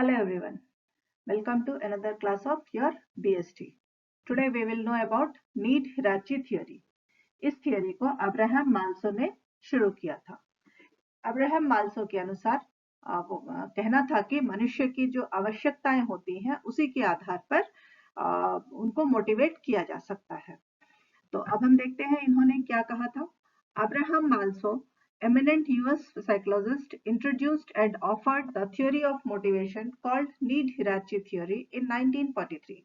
Hello everyone, welcome to another class of your BST. Today we will know about need hierarchy theory. इस theory को Abraham माल्सो ने शुरू किया था। Abraham माल्सो के अनुसार वो कहना था कि मनुष्य की जो आवश्यकताएं होती हैं उसी के आधार पर उनको मोटिवेट किया जा सकता है। तो अब हम देखते हैं इन्होंने क्या कहा था। अब्राहम माल्सो, eminent US psychologist, introduced and offered the theory of motivation called need hierarchy theory in 1943.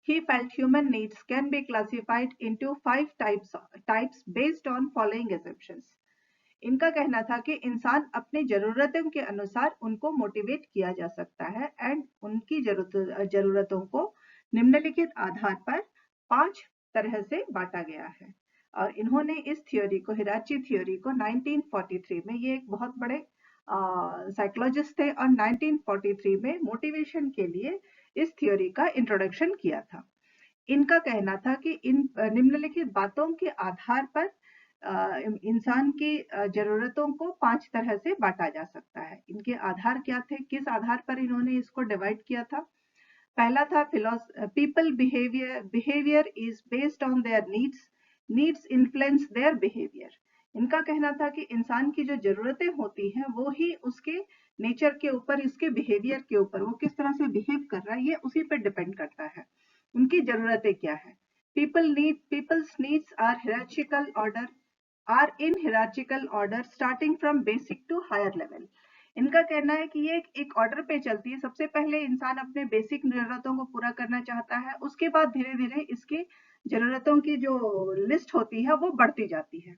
He felt human needs can be classified into 5 types based on following assumptions. इनका कहना था कि इंसान अपनी जरूरतों के अनुसार उनको मोटिवेट किया जा सकता है एंड उनकी जरूरतों को निम्नलिखित आधार पर 5 तरह से बांटा गया है। और इन्होंने इस थ्योरी को, हिराची थ्योरी को 1943 में, ये एक बहुत बड़े साइकोलॉजिस्ट थे और 1943 में मोटिवेशन के लिए इस थ्योरी का इंट्रोडक्शन किया था। इनका कहना था कि इन निम्नलिखित बातों के आधार पर इंसान की जरूरतों को 5 तरह से बांटा जा सकता है। इनके आधार क्या थे, किस आधार पर इन्होंने इसको डिवाइड किया था? पहला था people behaviour is based on their needs influence their behaviour. इनका कहना था कि इंसान की जो जरूरतें होती हैं वो ही उसके नेचर के ऊपर, इसके बिहेवियर के ऊपर, वो किस तरह से बिहेव कर रहा है, ये उसी पर डिपेंड करता है। उनकी जरूरतें क्या है? Peoples needs are in hierarchical order starting from basic to higher level. इनका कहना है कि ये एक ऑर्डर पे चलती है। सबसे पहले इंसान अपने बेसिक जरूरतों को पूरा करना चाहता है, उसके बाद धीरे धीरे इसकी जरूरतों की जो लिस्ट होती है वो बढ़ती जाती है।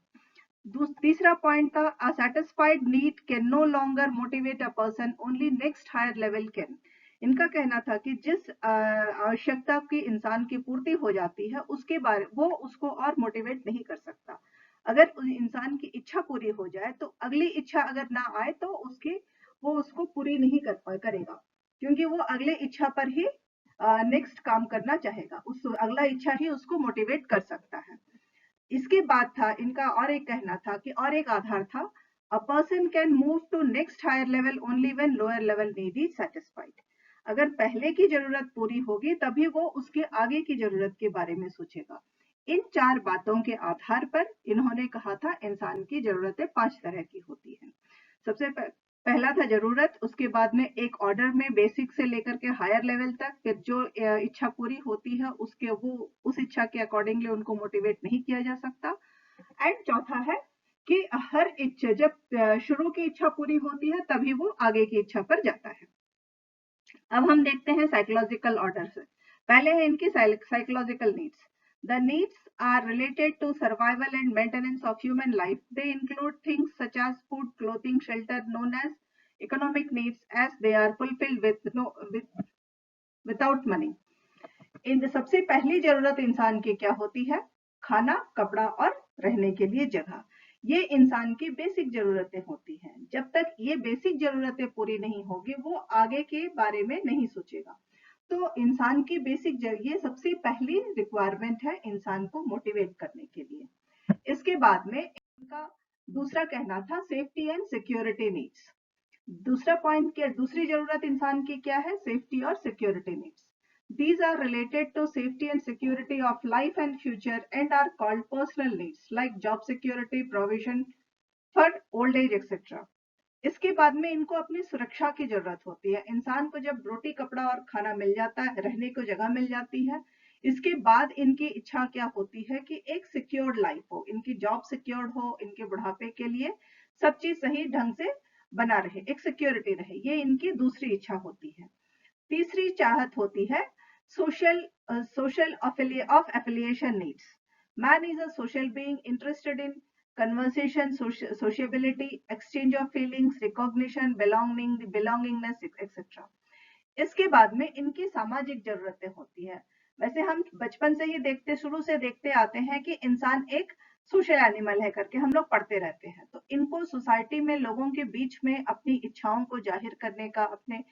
तीसरा पॉइंट था, a satisfied need can no longer motivate a person, only next higher level can. इनका कहना था कि जिस आवश्यकता की इंसान की पूर्ति हो जाती है उसके बारे वो उसको और मोटिवेट नहीं कर सकता। अगर इंसान की इच्छा पूरी हो जाए तो अगली इच्छा अगर ना आए तो वो उसको पूरी नहीं करेगा, क्योंकि वो अगले इच्छा पर ही नेक्स्ट काम करना चाहेगा। उस अगला इच्छा ही उसको मोटिवेट कर सकता है। इसके बाद था इनका और एक कहना था कि और एक आधार था, a person can move to next higher level only when lower level need is satisfied. अगर पहले की जरूरत पूरी होगी तभी वो उसके आगे की जरूरत के बारे में सोचेगा। इन 4 बातों के आधार पर इन्होंने कहा था इंसान की जरूरतें 5 तरह की होती हैं। सबसे पहला था जरूरत, उसके बाद में एक ऑर्डर में बेसिक से लेकर के हायर लेवल तक, फिर जो इच्छा पूरी होती है उसके वो उस इच्छा के अकॉर्डिंगली उनको मोटिवेट नहीं किया जा सकता। एंड चौथा है कि हर इच्छा, जब शुरू की इच्छा पूरी होती है तभी वो आगे की इच्छा पर जाता है। अब हम देखते हैं साइकोलॉजिकल ऑर्डर से। पहले है इनकी psychological needs. The needs are related to survival and maintenance of human life. They include things such as food, clothing, shelter, known as economic needs, as they are fulfilled without money. इन सबसे पहली जरूरत इंसान की क्या होती है? खाना, कपड़ा और रहने के लिए जगह। ये इंसान की बेसिक जरूरतें होती हैं। जब तक ये बेसिक जरूरतें पूरी नहीं होगी वो आगे के बारे में नहीं सोचेगा। तो इंसान की बेसिक ये सबसे पहली रिक्वायरमेंट है इंसान को मोटिवेट करने के लिए। इसके बाद में इनका दूसरा कहना था सेफ्टी एंड सिक्योरिटी नीड्स। दूसरा पॉइंट क्या, दूसरी जरूरत इंसान की क्या है? सेफ्टी और security needs. These are related to safety and security of life and future and are called personal needs like job security, provision for old age, etc. इसके बाद में इनको अपनी सुरक्षा की जरूरत होती है। इंसान को जब रोटी, कपड़ा और खाना मिल जाता है, रहने को जगह मिल जाती है, इसके बाद इनकी इच्छा क्या होती है कि एक सिक्योर्ड लाइफ हो, इनकी जॉब सिक्योर्ड हो, इनके बुढ़ापे के लिए सब चीज सही ढंग से बना रहे, एक सिक्योरिटी रहे, ये इनकी दूसरी इच्छा होती है। तीसरी चाहत होती है social of affiliation needs. Man is a social being interested in conversation, sociability, exchange of feelings, recognition, belongingness, etc. इसके बाद में इनकी सामाजिक जरूरतें होती है। वैसे हम बचपन से ही शुरू से देखते आते हैं कि इंसान एक सोशल एनिमल है करके हम लोग पढ़ते रहते हैं। तो इनको सोसाइटी में लोगों के बीच में अपनी इच्छाओं को जाहिर करने का, अपने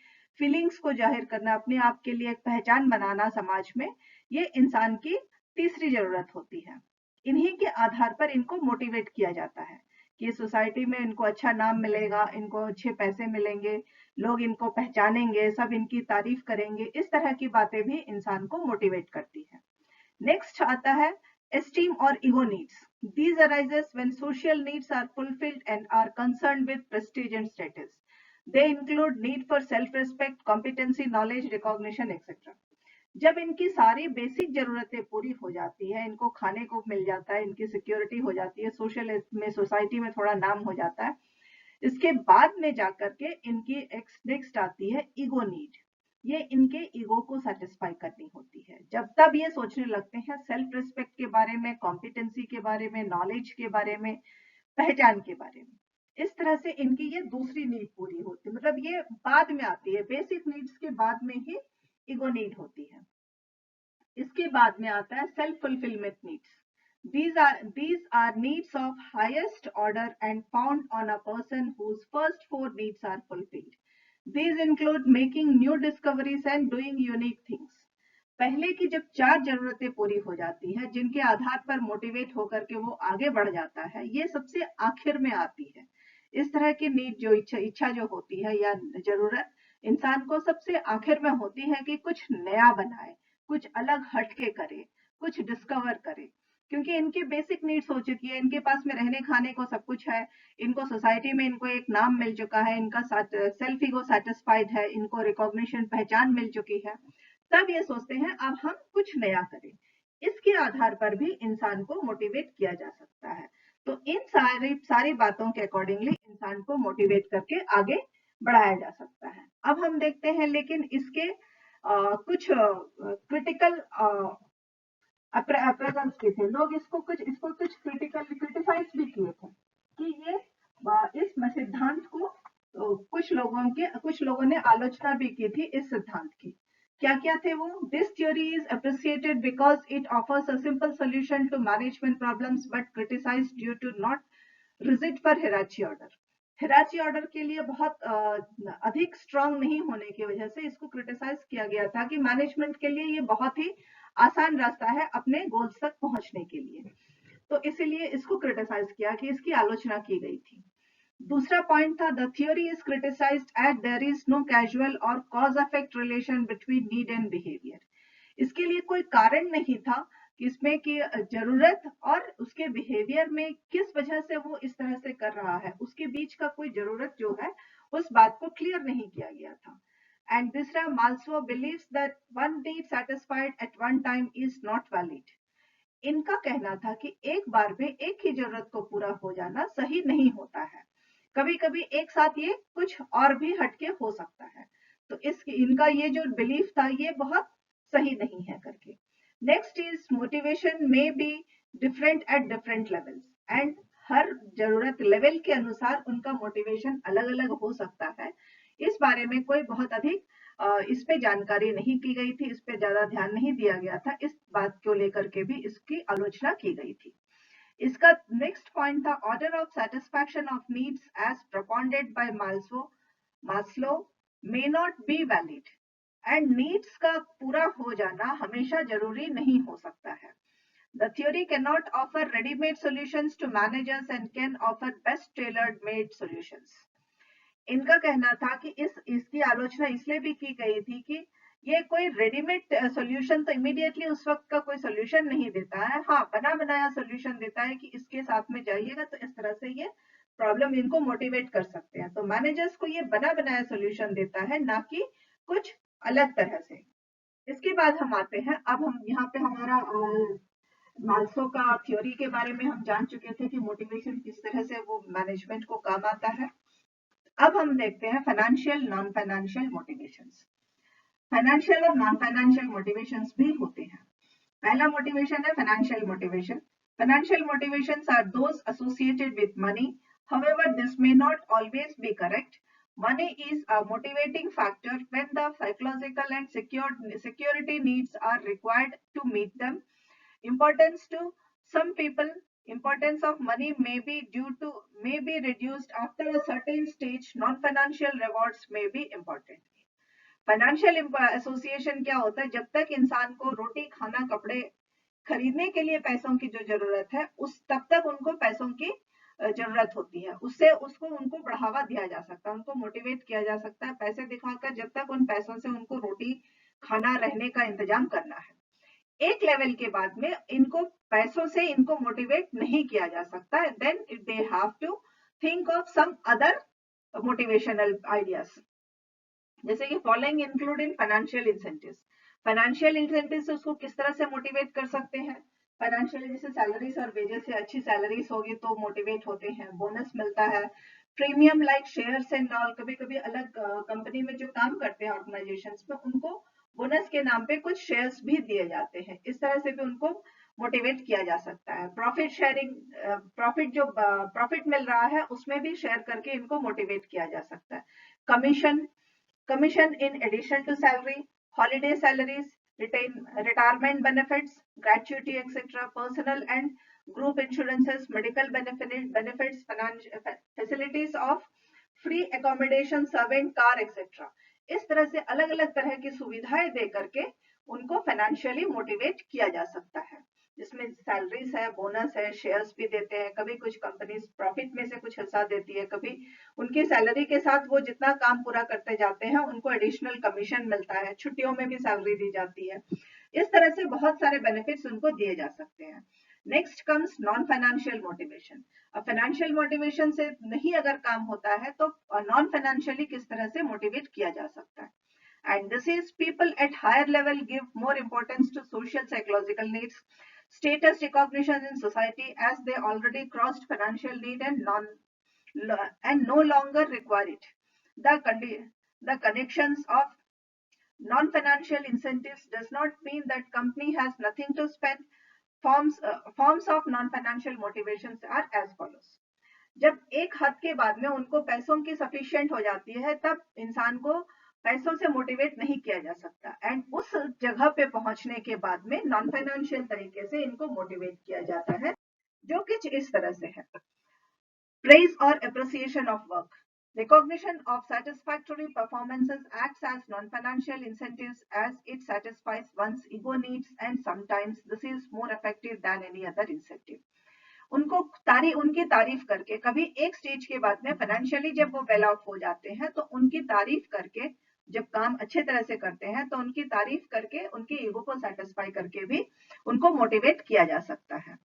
फीलिंग्स को जाहिर करना, अपने आप के लिए एक पहचान बनाना समाज में, ये इंसान की तीसरी जरूरत होती है। इन्हीं के आधार पर इनको मोटिवेट किया जाता है कि सोसाइटी में इनको अच्छा नाम मिलेगा, इनको अच्छे पैसे मिलेंगे, लोग इनको पहचानेंगे, सब इनकी तारीफ करेंगे। इस तरह की बातें भी इंसान को मोटिवेट करती है। नेक्स्ट आता है esteem or ego needs. These arises when social needs are fulfilled and are concerned with prestige and status. They include need for self-respect, competency, knowledge, recognition, etc. जब इनकी सारी बेसिक जरूरतें पूरी हो जाती है, इनको खाने को मिल जाता है, इनकी सिक्योरिटी हो जाती है, सोशल में सोसाइटी में थोड़ा नाम हो जाता है, इसके बाद में जाकर के इनकी नेक्स्ट आती है ईगो नीड। ये इनके ईगो को सेटिस्फाई करनी होती है। जब तब ये सोचने लगते हैं सेल्फ रिस्पेक्ट के बारे में, कॉम्पिटेंसी के बारे में, नॉलेज के बारे में, पहचान के बारे में। इस तरह से इनकी ये दूसरी नीड पूरी होती है, मतलब ये बाद में आती है, बेसिक नीड्स के बाद में ही ईगो नीड होती है। इसके बाद में आता है self fulfilment needs. These are needs of highest order and found on a person whose first four needs are fulfilled. These include making new discoveries and doing unique things. पहले की जब 4 जरूरतें पूरी हो जाती है, जिनके आधार पर मोटिवेट होकर के वो आगे बढ़ जाता है, ये सबसे आखिर में आती है। इस तरह की नीड जो इच्छा जो होती है या जरूरत इंसान को सबसे आखिर में होती है कि कुछ नया बनाए, कुछ अलग हटके करे, कुछ डिस्कवर करे। क्योंकि इनकी बेसिक नीड्स हो चुकी है, इनके पास में रहने खाने को सब कुछ है, इनको सोसाइटी में इनको एक नाम मिल चुका है, इनका सेल्फ ईगो सेटिस्फाइड है, इनको रिकॉग्निशन पहचान मिल चुकी है। तब ये सोचते हैं अब हम कुछ नया करें। इसके आधार पर भी इंसान को मोटिवेट किया जा सकता है। तो इन सारी बातों के अकॉर्डिंगली इंसान को मोटिवेट करके आगे बढ़ाया जा सकता है। अब हम देखते हैं लेकिन इसके कुछ क्रिटिकल अप्रेजल्स भी थे। लोग इसको कुछ क्रिटिसाइज भी किए थे कि ये इस सिद्धांत को कुछ लोगों ने आलोचना भी की थी इस सिद्धांत की। क्या थे वो? This theory is appreciated because it offers a simple solution to management problems but criticised due to not rigid for hierarchy order. Hierarchy order के लिए बहुत अधिक स्ट्रांग नहीं होने की वजह से इसको क्रिटिसाइज किया गया था कि मैनेजमेंट के लिए ये बहुत ही आसान रास्ता है अपने गोल्स तक पहुंचने के लिए। तो इसीलिए इसको क्रिटिसाइज किया कि इसकी आलोचना की गई थी। दूसरा पॉइंट था the theory is criticised at there is no casual और cause effect relation between need and behaviour. इसके लिए कोई कारण नहीं था कि इसमें कि जरूरत और उसके बिहेवियर में किस वजह से वो इस तरह से कर रहा है, उसके बीच का कोई जरूरत जो है उस बात को क्लियर नहीं किया गया था। And Disra Malswo believes that one need satisfied at one time is not valid. इनका कहना था कि एक बार में एक ही जरूरत को पूरा हो जाना सही नहीं होता है, कभी कभी एक साथ ये कुछ और भी हटके हो सकता है। तो इनका ये जो बिलीफ था ये बहुत सही नहीं है करके। Next is motivation may be different at different levels and हर जरूरत लेवल के अनुसार उनका मोटिवेशन अलग अलग हो सकता है। इस बारे में कोई बहुत अधिक इस पे जानकारी नहीं की गई थी, इस पे ज्यादा ध्यान नहीं दिया गया था। इस बात को लेकर के भी इसकी आलोचना की गई थी। इसका नेक्स्ट पॉइंट था order of satisfaction of needs as propounded by Maslow may not be valid and needs का पूरा हो जाना हमेशा जरूरी नहीं हो सकता है। The theory cannot offer ready-made solutions to managers and can offer best tailor-made solutions. इनका कहना था कि इसकी आलोचना इसलिए भी की गई थी कि ये कोई रेडीमेड सॉल्यूशन तो इमीडिएटली उस वक्त का कोई सॉल्यूशन नहीं देता है। हाँ, बना बनाया सॉल्यूशन देता है कि इसके साथ में जाइएगा तो इस तरह से ये प्रॉब्लम इनको मोटिवेट कर सकते हैं। तो मैनेजर्स को ये बना बनाया सॉल्यूशन देता है, ना कि कुछ अलग तरह से। इसके बाद हम आते हैं, अब हम यहाँ पे हमारा माल्सो का थ्योरी के बारे में हम जान चुके थे कि मोटिवेशन किस तरह से वो मैनेजमेंट को काम आता है। अब हम देखते हैं financial non financial motivations. Financial और नॉन फाइनेंशियल मोटिवेशंस भी होते हैं। पहला मोटिवेशन है financial motivation. Financial motivations are those associated with money, however this may not always be correct. Money is a motivating factor when the psychological and security needs are required to meet them. Importance to some people, importance of money may be reduced after a certain stage. Non-financial rewards may be important. Financial association क्या होता है? जब तक इंसान को रोटी खाना कपड़े खरीदने के लिए पैसों की जो जरूरत है, उस तब तक उनको पैसों की जरूरत होती है, उससे उसको उनको बढ़ावा दिया जा सकता है, उनको मोटिवेट किया जा सकता है पैसे दिखाकर, जब तक उन पैसों से उनको रोटी खाना रहने का इंतजाम करना है। एक लेवल के बाद में इनको पैसों से इनको मोटिवेट नहीं किया जा सकता, then they have to think of some other motivational ideas, जैसे कि following include in financial incentives. Financial incentives उसको किस तरह से मोटिवेट कर सकते हैं, फाइनेंशियली जैसे सैलरीज और वेजेस से अच्छी सैलरीज होगी तो मोटिवेट होते हैं, बोनस मिलता है, premium like shares and all, कभी कभी अलग कंपनी में जो काम करते हैं ऑर्गेनाइजेशंस में उनको बोनस के नाम पे कुछ शेयर्स भी दिए जाते हैं, इस तरह से भी उनको मोटिवेट किया जा सकता है। प्रॉफिट शेयरिंग, प्रॉफिट जो प्रॉफिट मिल रहा है उसमें भी शेयर करके इनको मोटिवेट किया जा सकता है। Commission, commission in addition to salary, holiday salaries, retirement benefits, gratuity, etc., personal and group insurances, medical benefits, financial facilities of free accommodation, servant car, etc. इस तरह से अलग अलग तरह की सुविधाएं दे करके उनको फाइनेंशियली मोटिवेट किया जा सकता है, जिसमें सैलरीज है, बोनस है, शेयर्स भी देते हैं, कभी कुछ कंपनीज प्रॉफिट में से कुछ हिस्सा देती है, कभी उनकी सैलरी के साथ वो जितना काम पूरा करते जाते हैं उनको एडिशनल कमीशन मिलता है, छुट्टियों में भी सैलरी दी जाती है, इस तरह से बहुत सारे बेनिफिट्स उनको दिए जा सकते हैं। Next comes non financial motivation. अब फाइनेंशियल मोटिवेशन से नहीं अगर काम होता है तो नॉन फाइनेंशियली किस तरह से मोटिवेट किया जा सकता है, and this is people at higher level give more importance to social psychological needs, status recognition in society, as they already crossed financial need and no longer require it. The connections of non-financial incentives does not mean that company has nothing to spend. Forms of non-financial motivations are as follows. जब एक हद के बाद में उनको पैसों की sufficient हो जाती है तब इंसान को पैसों से मोटिवेट नहीं किया जा सकता, एंड उस जगह पे पहुंचने के बाद में नॉन फाइनेंशियल तरीके से इनको मोटिवेट किया जाता है, जो कुछ इस तरह से है। Praise or appreciation of work. Recognition of satisfactory performances acts as non-financial incentives as it satisfies one's ego needs, and sometimes this is more effective than any other incentive. उनको उनकी तारीफ करके, कभी एक स्टेज के बाद में फाइनेंशियली जब वो वेल ऑफ हो जाते हैं तो उनकी तारीफ करके, जब काम अच्छे तरह से करते हैं तो उनकी तारीफ करके उनके ईगो को सेटिस्फाई करके भी उनको मोटिवेट किया जा सकता है।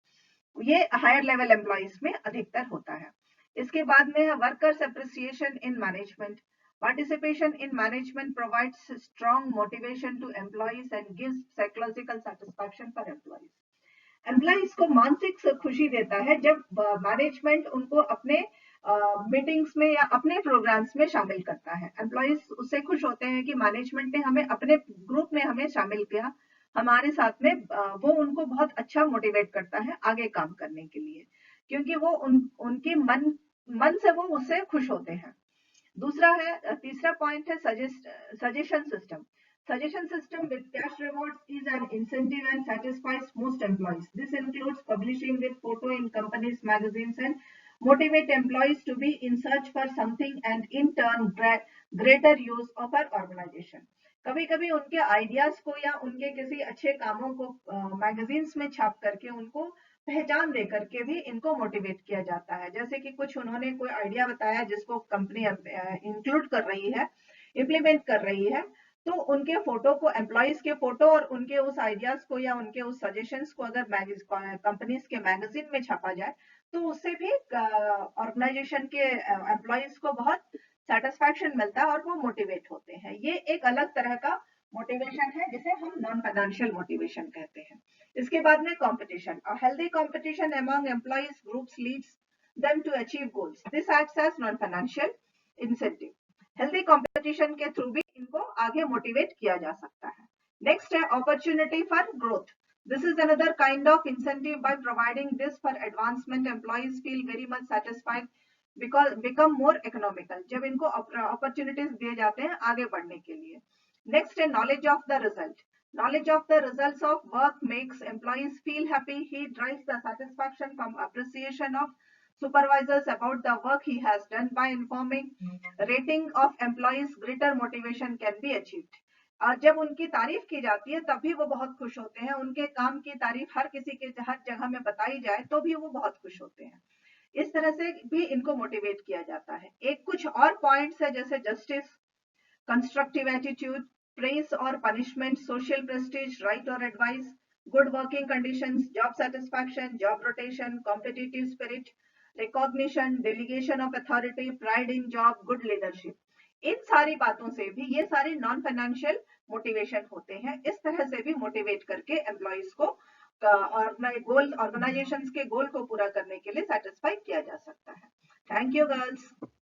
ये हायर लेवल एम्प्लॉइज में अधिकतर होता है। इसके बाद में है workers appreciation in management. Participation in management provides strong motivation to employees and gives psychological satisfaction for employees. Employees को मानसिक खुशी देता है जब मैनेजमेंट उनको अपने मीटिंग्स में या अपने प्रोग्राम्स में शामिल करता है। एम्प्लॉइज उससे खुश होते हैं कि मैनेजमेंट ने हमें अपने ग्रुप में हमें शामिल किया, हमारे साथ में, वो उनको बहुत अच्छा मोटिवेट करता है आगे काम करने के लिए, क्योंकि वो उनके मन से वो उससे खुश होते हैं। दूसरा है, तीसरा पॉइंट है suggestion system. Suggestion system with cash rewards is an incentive and satisfies most employees. This includes publishing with photo in companies' magazines and motivate employees to be in search for something and in turn greater use of our organization. कभी कभी उनके ideas को या उनके किसी अच्छे कामों को मैगजीन्स में छाप करके उनको पहचान दे करके भी इनको मोटिवेट किया जाता है। जैसे कि कुछ उन्होंने कोई आइडिया बताया जिसको कंपनी इंक्लूड कर रही है, इम्प्लीमेंट कर रही है, तो उनके फोटो को, एम्प्लॉइज के फोटो और उनके उस आइडियाज को या उनके उस सजेशंस को अगर कंपनीज के मैगजीन में छापा जाए तो उससे भी ऑर्गेनाइजेशन के एम्प्लॉइज को बहुत सेटिस्फैक्शन मिलता है और वो मोटिवेट होते हैं। ये एक अलग तरह का मोटिवेशन है जिसे हम नॉन फाइनेंशियल मोटिवेशन कहते हैं। इसके बाद में competition. A healthy competition among employees groups leads them to achieve goals. This acts as non financial incentive. Healthy competition के थ्रू भी इनको आगे मोटिवेट किया जा सकता है। नेक्स्ट है opportunity for growth. This is another kind of incentive. By providing this for advancement, employees feel very much satisfied because become more economical. जब इनको opportunities दिए जाते हैं आगे बढ़ने के लिए। Next है knowledge of the result. Knowledge of the results of work makes employees feel happy. He drives the satisfaction from appreciation of supervisors about the work he has done. By informing rating of employees, greater motivation can be achieved. और जब उनकी तारीफ की जाती है तभी वो बहुत खुश होते हैं। उनके काम की तारीफ हर किसी के हर जगह में बताई जाए तो भी वो बहुत खुश होते हैं। इस तरह से भी इनको मोटिवेट किया जाता है। एक कुछ और पॉइंट्स है जैसे जस्टिस, कंस्ट्रक्टिव एटीट्यूड, प्रेज और पनिशमेंट, सोशल प्रेस्टीज, राइट और advice, good working conditions, job satisfaction, job rotation, competitive spirit, recognition, delegation of authority, pride in job, good leadership. इन सारी बातों से भी, ये सारे नॉन फाइनेंशियल मोटिवेशन होते हैं। इस तरह से भी मोटिवेट करके एम्प्लॉइज को गोल, ऑर्गेनाइजेशन के गोल को पूरा करने के लिए सेटिस्फाई किया जा सकता है। Thank you girls.